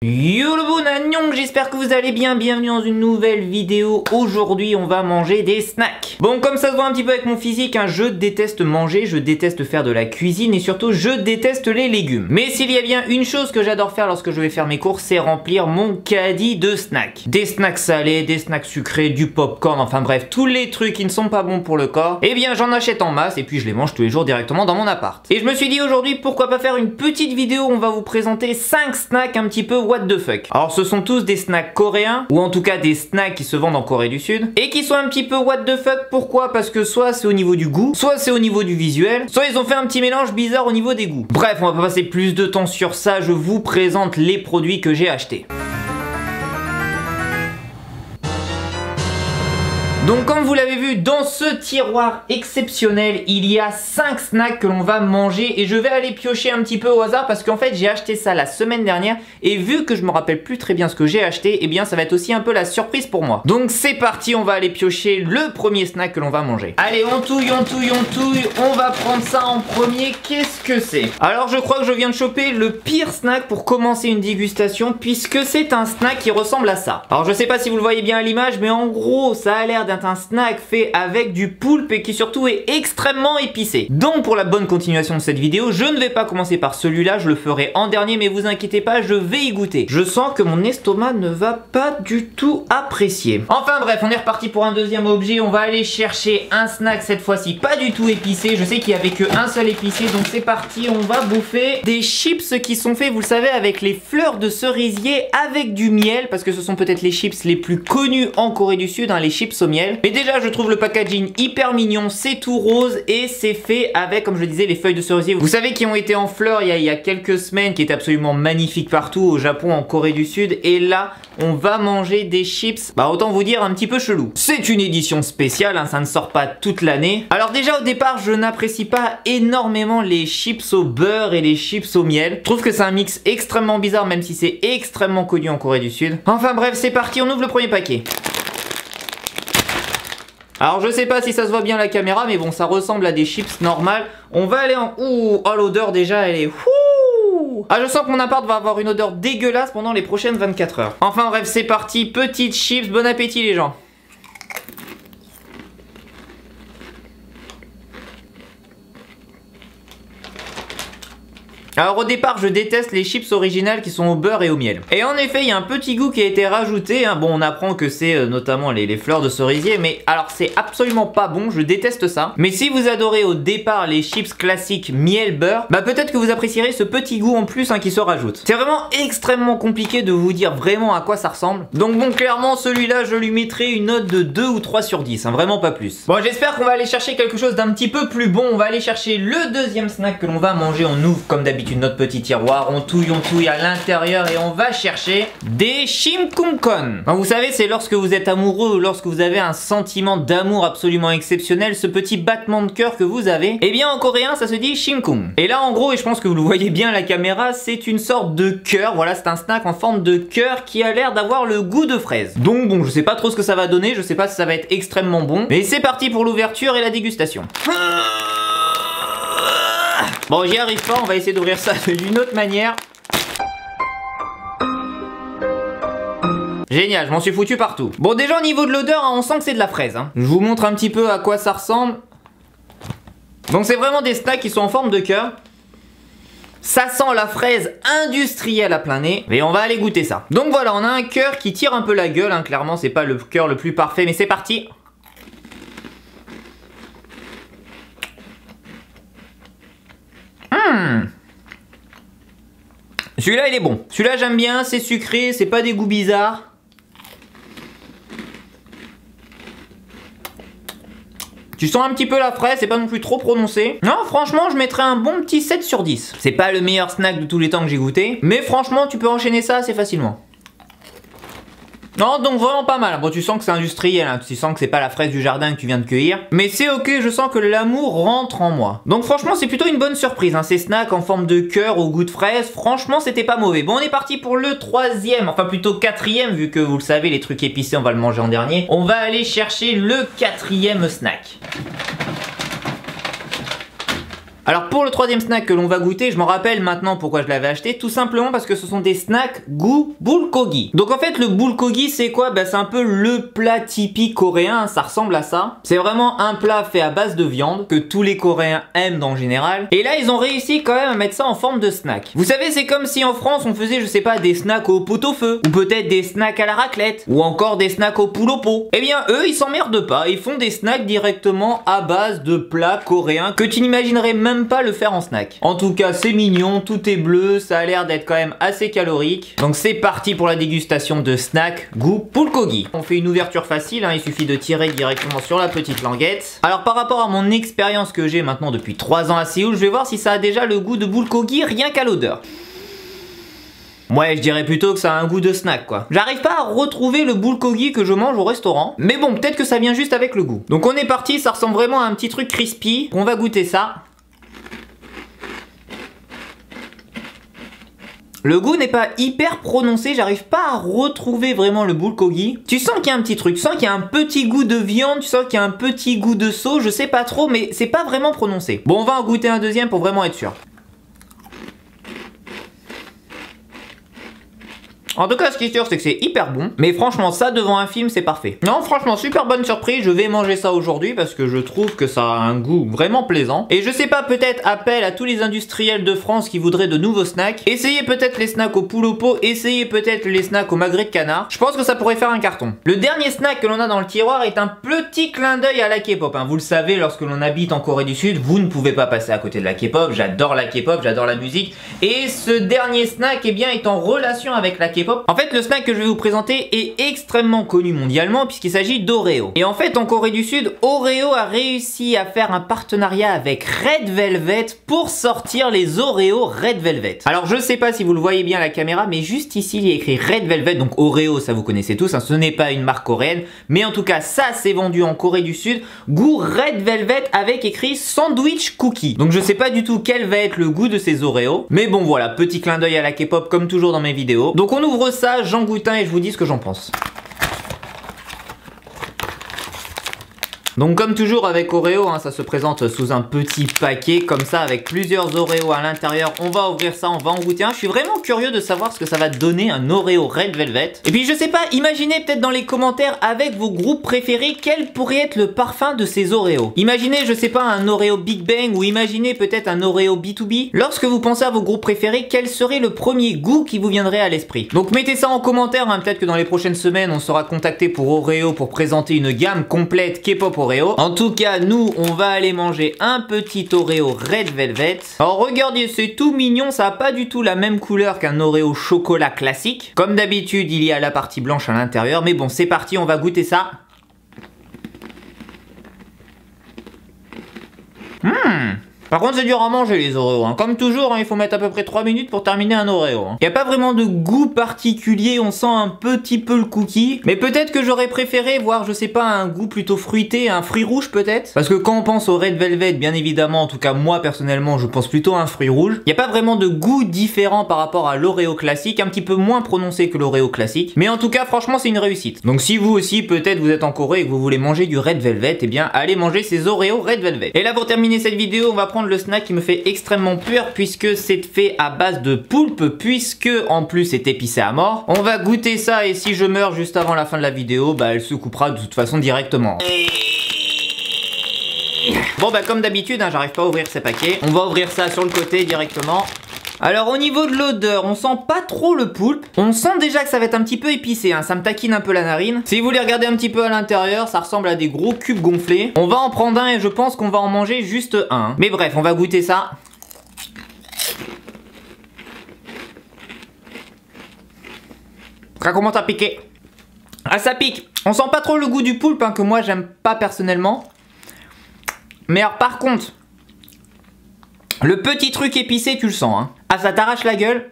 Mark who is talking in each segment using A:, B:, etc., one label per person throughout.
A: Yo le bon agnon, j'espère que vous allez bien, bienvenue dans une nouvelle vidéo. Aujourd'hui on va manger des snacks. Bon, comme ça se voit un petit peu avec mon physique, hein, je déteste manger, je déteste faire de la cuisine et surtout je déteste les légumes. Mais s'il y a bien une chose que j'adore faire lorsque je vais faire mes courses, c'est remplir mon caddie de snacks. Des snacks salés, des snacks sucrés, du popcorn, enfin bref, tous les trucs qui ne sont pas bons pour le corps. Eh bien j'en achète en masse et puis je les mange tous les jours directement dans mon appart. Et je me suis dit aujourd'hui pourquoi pas faire une petite vidéo où on va vous présenter 5 snacks un petit peu what the fuck. Alors ce sont tous des snacks coréens, ou en tout cas des snacks qui se vendent en Corée du Sud, et qui sont un petit peu what the fuck. Pourquoi? Parce que soit c'est au niveau du goût, soit c'est au niveau du visuel, soit ils ont fait un petit mélange bizarre au niveau des goûts. Bref, on va pas passer plus de temps sur ça, je vous présente les produits que j'ai achetés. Donc comme vous l'avez vu, dans ce tiroir exceptionnel, il y a 5 snacks que l'on va manger et je vais aller piocher un petit peu au hasard parce qu'en fait j'ai acheté ça la semaine dernière et vu que je me rappelle plus très bien ce que j'ai acheté, eh bien ça va être aussi un peu la surprise pour moi. Donc c'est parti, on va aller piocher le premier snack que l'on va manger. Allez, on touille, on va prendre ça en premier. Qu'est-ce que c'est? Alors je crois que je viens de choper le pire snack pour commencer une dégustation puisque c'est un snack qui ressemble à ça. Alors je sais pas si vous le voyez bien à l'image, mais en gros ça a l'air d'un snack fait avec du poulpe et qui surtout est extrêmement épicé. Donc pour la bonne continuation de cette vidéo, je ne vais pas commencer par celui-là, je le ferai en dernier, mais vous inquiétez pas, je vais y goûter. Je sens que mon estomac ne va pas du tout apprécier. Enfin bref, on est reparti pour un deuxième objet, on va aller chercher un snack cette fois-ci pas du tout épicé, je sais qu'il n'y avait qu'un seul épicé, donc c'est parti, on va bouffer des chips qui sont faits, vous le savez, avec les fleurs de cerisier avec du miel, parce que ce sont peut-être les chips les plus connus en Corée du Sud, hein, les chips au miel. Mais déjà je trouve le packaging hyper mignon, c'est tout rose et c'est fait avec, comme je le disais, les feuilles de cerisier. Vous savez, qui ont été en fleurs il y a quelques semaines, qui étaient absolument magnifiques partout au Japon, en Corée du Sud. Et là on va manger des chips, bah autant vous dire un petit peu chelou. C'est une édition spéciale, hein, ça ne sort pas toute l'année. Alors déjà au départ je n'apprécie pas énormément les chips au beurre et les chips au miel. Je trouve que c'est un mix extrêmement bizarre, même si c'est extrêmement connu en Corée du Sud. Enfin bref, c'est parti, on ouvre le premier paquet. Alors je sais pas si ça se voit bien à la caméra, mais bon, ça ressemble à des chips normales. On va aller en... Ouh, oh, l'odeur déjà elle est... Ouh. Ah, je sens que mon appart va avoir une odeur dégueulasse pendant les prochaines 24 heures. Enfin bref, c'est parti, petites chips, bon appétit les gens. Alors au départ je déteste les chips originales qui sont au beurre et au miel. Et en effet il y a un petit goût qui a été rajouté, hein. Bon, on apprend que c'est notamment les fleurs de cerisier, mais alors c'est absolument pas bon, je déteste ça. Mais si vous adorez au départ les chips classiques miel beurre, bah peut-être que vous apprécierez ce petit goût en plus, hein, qui se rajoute. C'est vraiment extrêmement compliqué de vous dire vraiment à quoi ça ressemble. Donc bon, clairement celui-là je lui mettrai une note de 2 ou 3 sur 10, hein, vraiment pas plus. Bon, j'espère qu'on va aller chercher quelque chose d'un petit peu plus bon. On va aller chercher le deuxième snack que l'on va manger. On ouvre comme d'habitude notre petit tiroir, on touille à l'intérieur et on va chercher des shimkumkon. Vous savez, c'est lorsque vous êtes amoureux ou lorsque vous avez un sentiment d'amour absolument exceptionnel, ce petit battement de cœur que vous avez, eh bien en coréen ça se dit shimkum. Et là en gros, et je pense que vous le voyez bien à la caméra, c'est une sorte de cœur. Voilà, c'est un snack en forme de cœur qui a l'air d'avoir le goût de fraise. Donc bon, je sais pas trop ce que ça va donner, je sais pas si ça va être extrêmement bon, mais c'est parti pour l'ouverture et la dégustation. Bon, j'y arrive pas, on va essayer d'ouvrir ça d'une autre manière. Génial, je m'en suis foutu partout. Bon, déjà au niveau de l'odeur, hein, on sent que c'est de la fraise, hein. Je vous montre un petit peu à quoi ça ressemble. Donc c'est vraiment des snacks qui sont en forme de cœur. Ça sent la fraise industrielle à plein nez. Mais on va aller goûter ça. Donc voilà, on a un cœur qui tire un peu la gueule, hein. Clairement c'est pas le cœur le plus parfait, mais c'est parti. Celui-là il est bon. Celui-là j'aime bien, c'est sucré, c'est pas des goûts bizarres. Tu sens un petit peu la fraise, c'est pas non plus trop prononcé. Non, franchement je mettrais un bon petit 7 sur 10. C'est pas le meilleur snack de tous les temps que j'ai goûté, mais franchement tu peux enchaîner ça assez facilement. Non, donc vraiment pas mal. Bon, tu sens que c'est industriel, hein. Tu sens que c'est pas la fraise du jardin que tu viens de cueillir. Mais c'est ok, je sens que l'amour rentre en moi. Donc franchement, c'est plutôt une bonne surprise, hein. Ces snacks en forme de cœur au goût de fraise, franchement, c'était pas mauvais. Bon, on est parti pour le troisième, enfin plutôt quatrième, vu que vous le savez, les trucs épicés, on va le manger en dernier. On va aller chercher le quatrième snack. Alors pour le troisième snack que l'on va goûter, je m'en rappelle maintenant pourquoi je l'avais acheté, tout simplement parce que ce sont des snacks goût bulgogi. Donc en fait le bulgogi c'est quoi? Bah, c'est un peu le plat typique coréen, ça ressemble à ça. C'est vraiment un plat fait à base de viande que tous les Coréens aiment en général. Et là ils ont réussi quand même à mettre ça en forme de snack. Vous savez, c'est comme si en France on faisait, je sais pas, des snacks au pot-au-feu, ou peut-être des snacks à la raclette, ou encore des snacks au poule au pot. Eh bien eux ils s'emmerdent pas, ils font des snacks directement à base de plats coréens que tu n'imaginerais même pas le faire en snack. En tout cas c'est mignon, tout est bleu, ça a l'air d'être quand même assez calorique. Donc c'est parti pour la dégustation de snack goût bulgogi. On fait une ouverture facile, hein, il suffit de tirer directement sur la petite languette. Alors par rapport à mon expérience que j'ai maintenant depuis 3 ans à Séoul, je vais voir si ça a déjà le goût de bulgogi rien qu'à l'odeur. Ouais, je dirais plutôt que ça a un goût de snack quoi. J'arrive pas à retrouver le bulgogi que je mange au restaurant, mais bon, peut-être que ça vient juste avec le goût. Donc on est parti, ça ressemble vraiment à un petit truc crispy. On va goûter ça. Le goût n'est pas hyper prononcé, j'arrive pas à retrouver vraiment le bulgogi. Tu sens qu'il y a un petit truc, tu sens qu'il y a un petit goût de viande, tu sens qu'il y a un petit goût de sauce, je sais pas trop, mais c'est pas vraiment prononcé. Bon, on va en goûter un deuxième pour vraiment être sûr. En tout cas, ce qui est sûr, c'est que c'est hyper bon. Mais franchement, ça devant un film, c'est parfait. Non, franchement, super bonne surprise. Je vais manger ça aujourd'hui parce que je trouve que ça a un goût vraiment plaisant. Et je sais pas, peut-être appel à tous les industriels de France qui voudraient de nouveaux snacks. Essayez peut-être les snacks au poule au pot. Essayez peut-être les snacks au magret de canard. Je pense que ça pourrait faire un carton. Le dernier snack que l'on a dans le tiroir est un petit clin d'œil à la K-pop. Hein. Vous le savez, lorsque l'on habite en Corée du Sud, vous ne pouvez pas passer à côté de la K-pop. J'adore la K-pop, j'adore la musique. Et ce dernier snack, eh bien, est en relation avec la K-pop. En fait, le snack que je vais vous présenter est extrêmement connu mondialement puisqu'il s'agit d'Oreo. Et en fait, en Corée du Sud, Oreo a réussi à faire un partenariat avec Red Velvet pour sortir les Oreo Red Velvet. Alors, je sais pas si vous le voyez bien à la caméra, mais juste ici, il y a écrit Red Velvet. Donc Oreo, ça vous connaissez tous, hein, ce n'est pas une marque coréenne. Mais en tout cas, ça c'est vendu en Corée du Sud. Goût Red Velvet avec écrit Sandwich Cookie. Donc je sais pas du tout quel va être le goût de ces Oreo. Mais bon, voilà, petit clin d'œil à la K-pop comme toujours dans mes vidéos. Donc on ouvre ça. J'en goûte un et je vous dis ce que j'en pense. Donc comme toujours avec Oreo, hein, ça se présente sous un petit paquet comme ça avec plusieurs Oreo à l'intérieur. On va ouvrir ça, on va en goûter un. Je suis vraiment curieux de savoir ce que ça va donner un Oreo Red Velvet. Et puis je sais pas, imaginez peut-être dans les commentaires avec vos groupes préférés quel pourrait être le parfum de ces Oreo. Imaginez, je sais pas, un Oreo Big Bang ou imaginez peut-être un Oreo B2B. Lorsque vous pensez à vos groupes préférés, quel serait le premier goût qui vous viendrait à l'esprit? Donc mettez ça en commentaire, hein. Peut-être que dans les prochaines semaines on sera contacté pour Oreo pour présenter une gamme complète K-pop Oreo. En tout cas, nous, on va aller manger un petit Oreo Red Velvet. Alors regardez, c'est tout mignon, ça n'a pas du tout la même couleur qu'un Oreo chocolat classique. Comme d'habitude, il y a la partie blanche à l'intérieur, mais bon, c'est parti, on va goûter ça. Par contre, c'est dur à manger les Oreos. Hein. Comme toujours, hein, il faut mettre à peu près 3 minutes pour terminer un Oreo. Hein. Il n'y a pas vraiment de goût particulier, on sent un petit peu le cookie. Mais peut-être que j'aurais préféré voir, je sais pas, un goût plutôt fruité, un fruit rouge peut-être. Parce que quand on pense au Red Velvet, bien évidemment, en tout cas moi personnellement, je pense plutôt à un fruit rouge. Il n'y a pas vraiment de goût différent par rapport à l'Oreo classique, un petit peu moins prononcé que l'Oreo classique. Mais en tout cas, franchement, c'est une réussite. Donc si vous aussi, peut-être vous êtes en Corée et que vous voulez manger du Red Velvet, eh bien, allez manger ces Oreo Red Velvet. Et là, pour terminer cette vidéo, on va prendre le snack qui me fait extrêmement peur puisque c'est fait à base de poulpe, puisque en plus c'est épicé à mort. On va goûter ça et si je meurs juste avant la fin de la vidéo, bah elle se coupera de toute façon directement. Bon bah comme d'habitude, hein, j'arrive pas à ouvrir ces paquets. On va ouvrir ça sur le côté directement. Alors au niveau de l'odeur, on sent pas trop le poulpe. On sent déjà que ça va être un petit peu épicé, hein. Ça me taquine un peu la narine. Si vous voulez regarder un petit peu à l'intérieur, ça ressemble à des gros cubes gonflés. On va en prendre un et je pense qu'on va en manger juste un. Mais bref, on va goûter ça. Ça commence à piquer. Ah ça pique. On sent pas trop le goût du poulpe, hein, que moi j'aime pas personnellement. Mais alors par contre, le petit truc épicé, tu le sens, hein. Ah, ça t'arrache la gueule.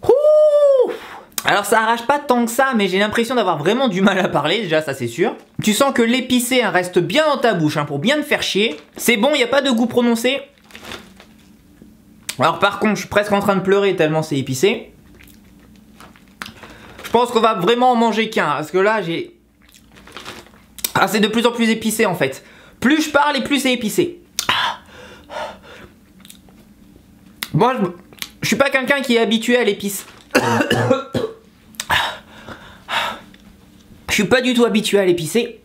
A: Ouh. Alors ça arrache pas tant que ça, mais j'ai l'impression d'avoir vraiment du mal à parler, déjà ça c'est sûr. Tu sens que l'épicé, hein, reste bien dans ta bouche, hein, pour bien te faire chier. C'est bon, il n'y a pas de goût prononcé. Alors par contre, je suis presque en train de pleurer tellement c'est épicé. Je pense qu'on va vraiment en manger qu'un, parce que là j'ai... Ah, c'est de plus en plus épicé en fait. Plus je parle et plus c'est épicé. Bon, je suis pas quelqu'un qui est habitué à l'épice. Je suis pas du tout habitué à l'épicé.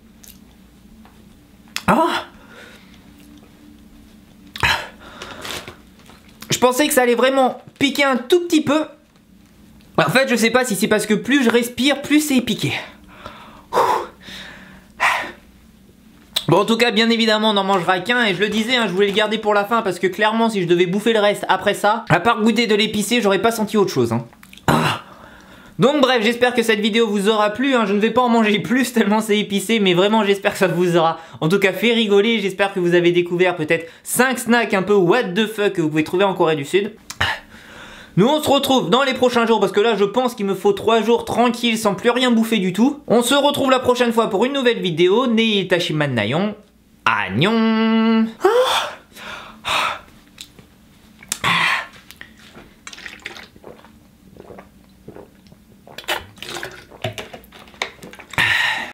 A: Je pensais que ça allait vraiment piquer un tout petit peu. En fait, je sais pas si c'est parce que plus je respire, plus c'est piqué. Bon, en tout cas, bien évidemment, on n'en mangera qu'un. Et je le disais, hein, je voulais le garder pour la fin parce que clairement, si je devais bouffer le reste après ça, à part goûter de l'épicé, j'aurais pas senti autre chose. Hein. Donc bref, j'espère que cette vidéo vous aura plu. Hein. Je ne vais pas en manger plus tellement c'est épicé, mais vraiment, j'espère que ça vous aura en tout cas fait rigoler. J'espère que vous avez découvert peut-être 5 snacks un peu what the fuck que vous pouvez trouver en Corée du Sud. Nous on se retrouve dans les prochains jours parce que là je pense qu'il me faut 3 jours tranquilles sans plus rien bouffer du tout. On se retrouve la prochaine fois pour une nouvelle vidéo. Neil Tashiman Nayon. Annyeong.